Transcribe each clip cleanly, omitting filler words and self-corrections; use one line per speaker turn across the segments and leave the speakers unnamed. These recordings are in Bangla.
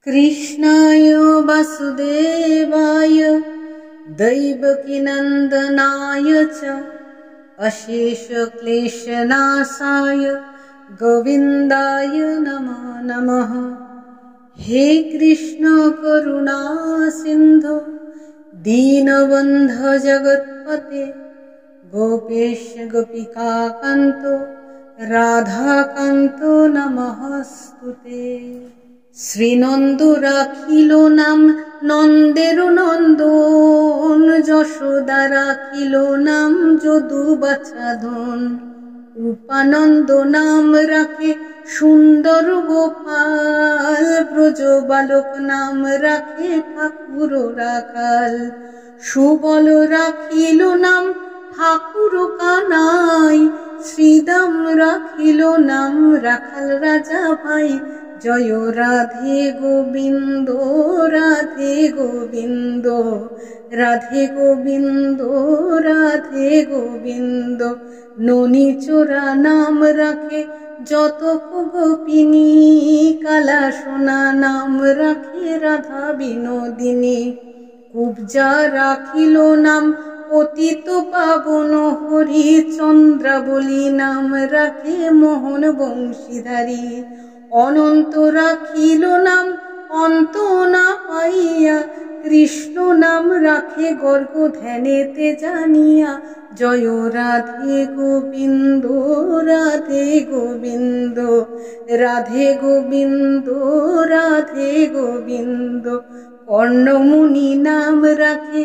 कृष्णाय वासुदेवाय दैवकीनन्दनाय च अशेषक्लेशनाशाय गोविन्दाय नमो नमः। हे कृष्ण करुणा सिन्धो दीनबन्धो जगत्पते गोपेश गोपिकान्तो राधाकान्तो नमस्ते। শ্রীনন্দ রাখিল নাম নন্দের নন্দন, যশোদা রাখিল নাম যদু বাছাধন। উপানন্দ নাম রাখে সুন্দর গোপাল, ব্রজ বালক নাম রাখে ঠাকুর রাখাল। সুবল রাখিল নাম ঠাকুর কানাই, শ্রীদাম রাখিল নাম রাখাল রাজা ভাই। জয় রাধে গোবিন্দ রাধে গোবিন্দ রাধে গোবিন্দ রাধে গোবিন্দ। ননীচোরা নাম রাখে যত গোপিনী, কালা সোনা নাম রাখে রাধা বিনোদিনী। কুবজা রাখিল নাম পতিত পাবন হরি, চন্দ্রাবলী নাম রাখে মোহন বংশীধারী। অনন্ত রাখিল নাম অন্ত না পাইয়া, কৃষ্ণ নাম রাখে গর্গ ধ্যানেতে জানিয়া। জয় রাধে গোবিন্দ রাধে গোবিন্দ রাধে গোবিন্দ রাধে গোবিন্দ। কর্ণমুনি নাম রাখে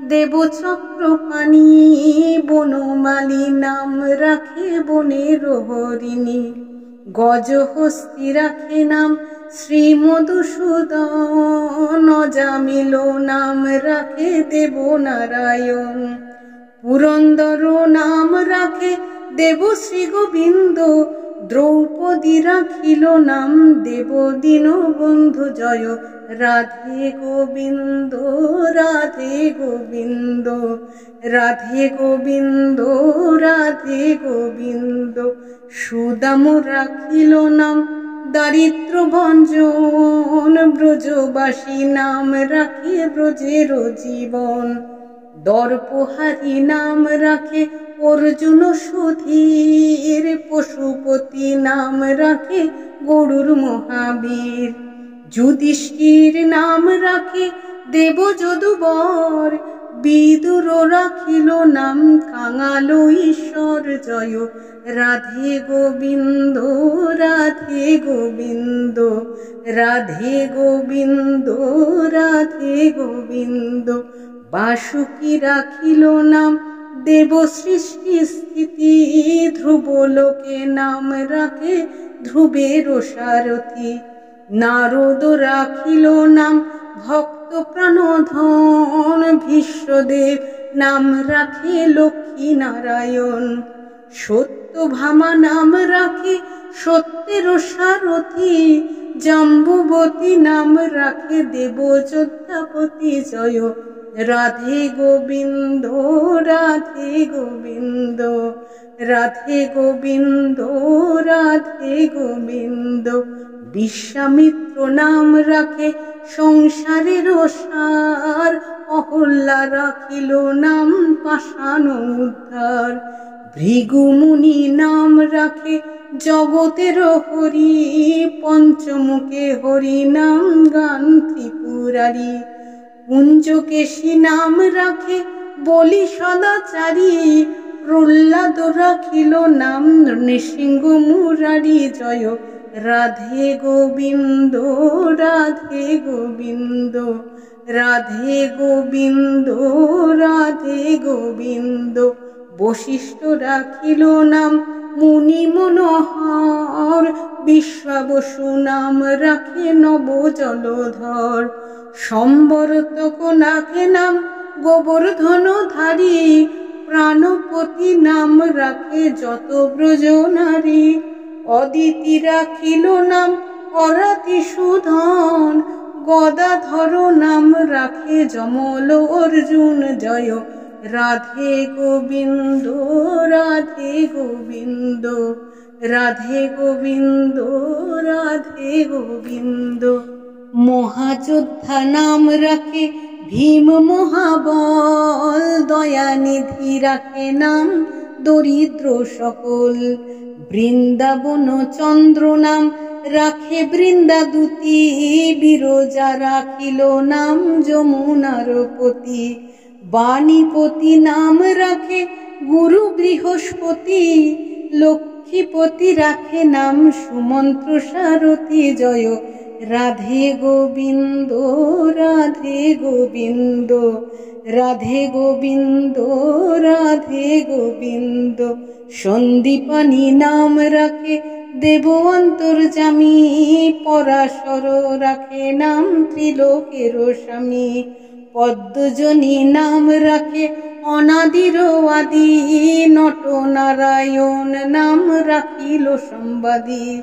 দেব চক্রপাণি, বনমালী নাম রাখে বনের হরিণী। গজহস্তি রাখে নাম শ্রী মধুসূদন, অজামিল নাম রাখে দেব নারায়ণ। পুরন্দর নাম রাখে দেব শ্রী গোবিন্দ, দ্রৌপদী রাখিল নাম দেব দীনবন্ধু। জয় রাধে গোবিন্দ রাধে গোবিন্দ রাধে গোবিন্দ রাধে গোবিন্দ। সুদাম রাখিল নাম দারিদ্র ভঞ্জন, ব্রজবাসী নাম রাখে ব্রজের জীবন। দর্পহারি নাম রাখে অর্জুন সুধীর, পশুপতি নাম রাখে গরুর মহাবীর। যুধিষ্ঠির নাম রাখে দেব যদুবর, বিদুর রাখিল নাম কাঙাল ঈশ্বর। জয় রাধে গোবিন্দ রাধে গোবিন্দ রাধে গোবিন্দ রাধে গোবিন্দ। বাসুকি রাখিল নাম দেব সৃষ্টি স্থিতি, ধ্রুবলোকে নাম রাখে ধ্রুবের সারথি। নারদ রাখিল নাম ভক্ত প্রাণধন, ভীষ্মদেব নাম রাখে লক্ষ্মী নারায়ণ। সত্যভামা নাম রাখে সত্যের সারথি, জাম্বুবতী নাম রাখে দেব যোদ্ধাপতি। জয় রাধে গোবিন্দ রাধে গোবিন্দ রাধে গোবিন্দ রাধে গোবিন্দ। বিশ্বামিত্র নাম রাখে সংসারের সার, অহল্যা রাখিল নাম পাষাণ উদ্ধার। ভৃগুমুনি নাম রাখে জগতের হরি, পঞ্চমুখে হরি নাম গান ত্রিপুরারি। কুঞ্জকেশী নাম রাখে বলি সদাচারী, প্রহ্লাদ রাখিল নাম নৃসিংহ মুরারি। জয় রাধে গোবিন্দ রাধে গোবিন্দ রাধে গোবিন্দ রাধে গোবিন্দ। বশিষ্ঠ রাখিল নাম মুনি মনোহর, বিশ্বাবসু নাম রাখে নব জলধর। সম্বরতক রাখে নাম গোবর্ধনধারী, প্রাণপতি নাম রাখে যত ব্রজ নারী। অদিতি রাখিল নাম অরাতিসূধন, গদাধর নাম রাখে যমল অর্জুন। জয় রাধে গোবিন্দ রাধে গোবিন্দ রাধে গোবিন্দ রাধে গোবিন্দ। মহাযোদ্ধা নাম রাখে ভীম মহাবল, দয়ানিধি রাখে নাম দরিদ্র সকল। বৃন্দাবন চন্দ্র নাম রাখে বৃন্দাদূতি, বিরজা রাখিল নাম যমুনার পতি। বাণীপতি নাম রাখে গুরু বৃহস্পতি, লক্ষ্মীপতি রাখে নাম সুমন্ত্র সারথি। জয় রাধে গোবিন্দ রাধে গোবিন্দ, রাধে গোবিন্দ রাধে গোবিন্দ। সন্দীপানি নাম রাখে দেব অন্তর্যামী, পরাশর রাখে নাম ত্রিলোকের স্বামী। পদ্মজনী নাম রাখে অনাদির আদি, নট নারায়ণ নাম রাখিল সম্বাদী।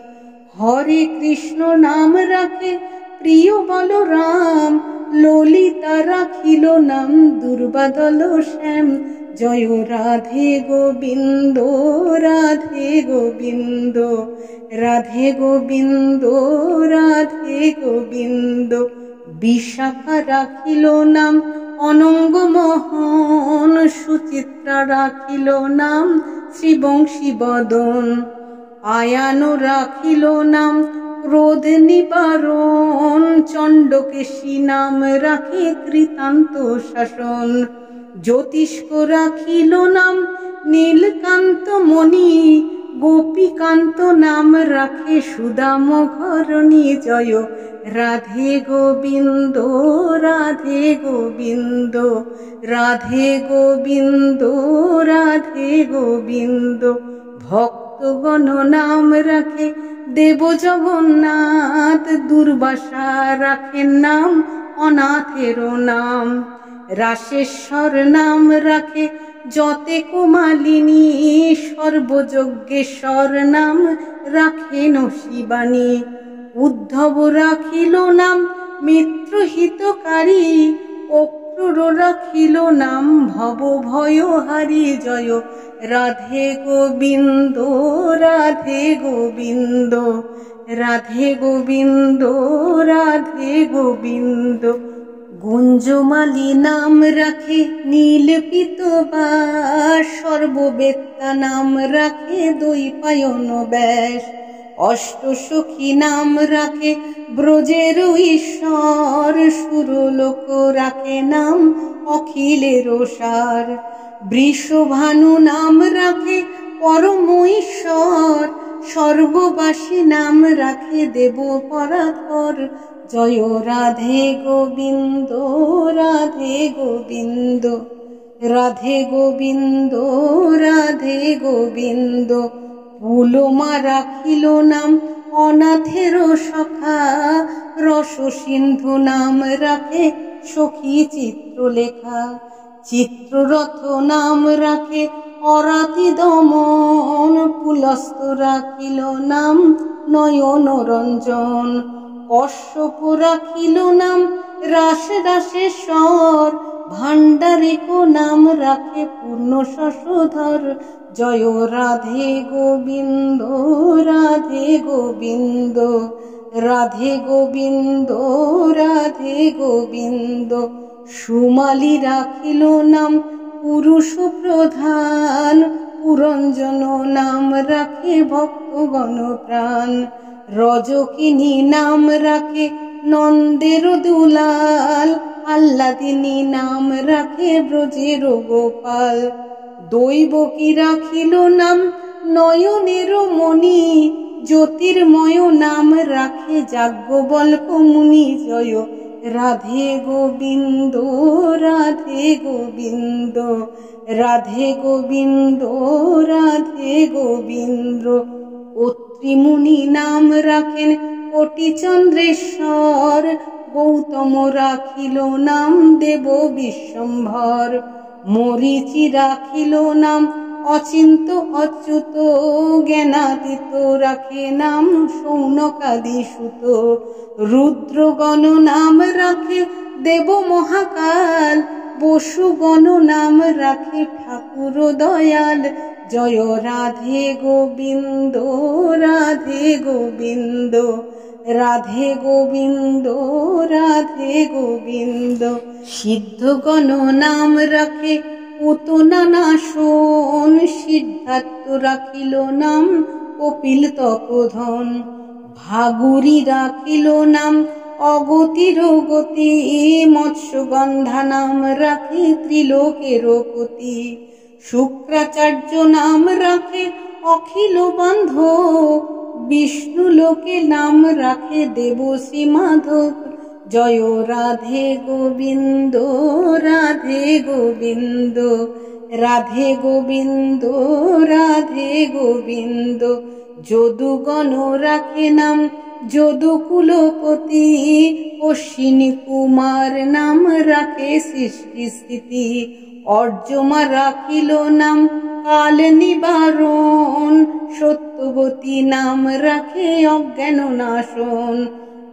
হরে কৃষ্ণ নাম রাখে প্রিয় বলরাম, ললিতা রাখিল নাম দুর্বাদল শ্যাম। জয় রাধে গোবিন্দ রাধে গোবিন্দ, রাধে গোবিন্দ রাধে গোবিন্দ। বিশাখা রাখিল নাম অনঙ্গ মোহন, সুচিত্রা রাখিল নাম শ্রীবংশী বদন। আয়ান রাখিল নাম ক্রোধ নিবারণ, চণ্ডকেশী নাম রাখে কৃতান্ত শাসন। জ্যোতিষ্ক রাখিল নাম নীলকান্ত মণি, গোপীকান্ত নাম রাখে সুদাম ঘরণী। জয় রাধে গোবিন্দ রাধে গোবিন্দ, রাধে গোবিন্দ রাধে গোবিন্দ। ভক্তগণ নাম রাখে দেব জগন্নাথ, দুর্বাসা রাখেন নাম অনাথের নাম। রাসেশ্বর নাম রাখে যতে কুমালিনী, সর্বযজ্ঞেশ্বর নাম রাখেন শিবানী। উদ্ধব রাখিল নাম মিত্রহিতকারী, অক্রূর রাখিল নাম ভব ভয়হারী। জয় রাধে গোবিন্দ রাধে গোবিন্দ, রাধে গোবিন্দ রাধে গোবিন্দ। গুঞ্জমালী নাম রাখে নীল পীতবাস, সর্ববেত্তা নাম রাখে দৈপায়ন ব্যাস। অষ্টসখী নাম রাখে ব্রজের ঈশ্বর, সুরলোক রাখে নাম অখিলের সার। বৃষভানু নাম রাখে পরম ঈশ্বর, স্বর্গবাসী নাম রাখে দেব পরাৎপর। জয় রাধে গোবিন্দ রাধে গোবিন্দ, রাধে গোবিন্দ রাধে গোবিন্দ। পুলমা রাখিল নাম অনাথের সখা, রস সিন্ধু নাম রাখে সখী চিত্রলেখা। চিত্ররথ নাম রাখে অরাতি দমন, পুলস্ত রাখিল নাম নয়ন রঞ্জন। কশ্যপ রাখিল নাম রাস রাসেশ্বর, ভাণ্ডারিক নাম রাখে পূর্ণ শশধর। জয় রাধে গোবিন্দ রাধে গোবিন্দ, রাধে গোবিন্দ রাধে গোবিন্দ। সুমালী রাখিল নাম পুরুষ প্রধান, পুরঞ্জন নাম রাখে ভক্তগণ প্রাণ। রজকিনী নাম রাখে নন্দের দুলাল, আহ্লাদিনী নাম রাখে ব্রজের গোপাল। দৈবকী রাখিল নাম নয়নের মণি, জ্যোতির্ময় নাম রাখে যাজ্ঞবল্ক মুনি। জয় রাধে গোবিন্দ রাধে গোবিন্দ, রাধে গোবিন্দ রাধে গোবিন্দ। অত্রিমুনি নাম রাখেন কোটি চন্দ্রেশ্বর, গৌতম রাখিল নাম দেব বিশ্বম্ভর। মরীচি রাখিল নাম অচিন্ত অচ্যুত, জ্ঞানাতীত রাখে নাম সৌনকাদি সুত। রুদ্রগণ নাম রাখে দেব মহাকাল, বসুগণ নাম রাখে ঠাকুর দয়াল। জয় রাধে গোবিন্দ রাধে গোবিন্দ রাধে গোবিন্দ রাধে গোবিন্দ। সিদ্ধগণ নাম রাখে পুতনা নাশন, সিদ্ধার্থ রাখিল নাম কপিল তপোধন। ভাগুরি রাখিল নাম অগতির গতি, মৎস্যগন্ধা নাম রাখে ত্রিলোকের পতি। শুক্রাচার্য নাম রাখে অখিল বান্ধ, বিষ্ণু লোকে নাম রাখে দেবশ্রী মাধব। জয় রাধে গোবিন্দ রাধে গোবিন্দ রাধে গোবিন্দ রাধে গোবিন্দ। যদুগণ রাখে নাম যদুকুলপতি, অশ্বিনী কুমার নাম রাখে সৃষ্টি স্থিতি। অর্যমা রাখিল নাম কাল নিবারণ, সত্যবতী নাম রাখে অজ্ঞান নাশন।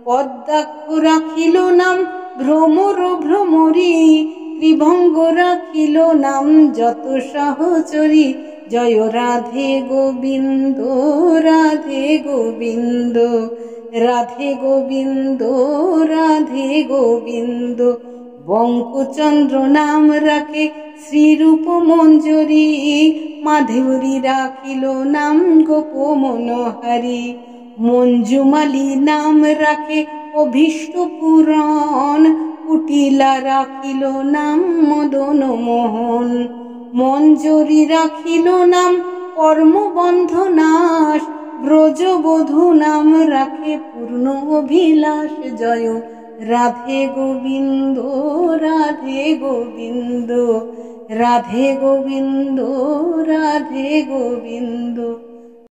পদ্মাক্ষ রাখিল নাম ভ্রমর ভ্রমরী, ত্রিভঙ্গ রাখিল নাম যত সহচরী। জয় রাধে গোবিন্দ রাধে গোবিন্দ রাধে গোবিন্দ রাধে গোবিন্দ। বঙ্কচন্দ্র নাম রাখে শ্রীরূপ মঞ্জরী, মাধুরী রাখিল নাম গোপ মনোহারী। মঞ্জুমালী নাম রাখে অভীষ্ট পূরণ, কুটিলা রাখিল নাম মদন মোহন। মঞ্জরী রাখিল নাম কর্মবন্ধ নাশ, ব্রজবধূ নাম রাখে পূর্ণ অভিলাষ। জয় রাধে গোবিন্দ রাধে গোবিন্দ রাধে গোবিন্দ রাধে গোবিন্দ।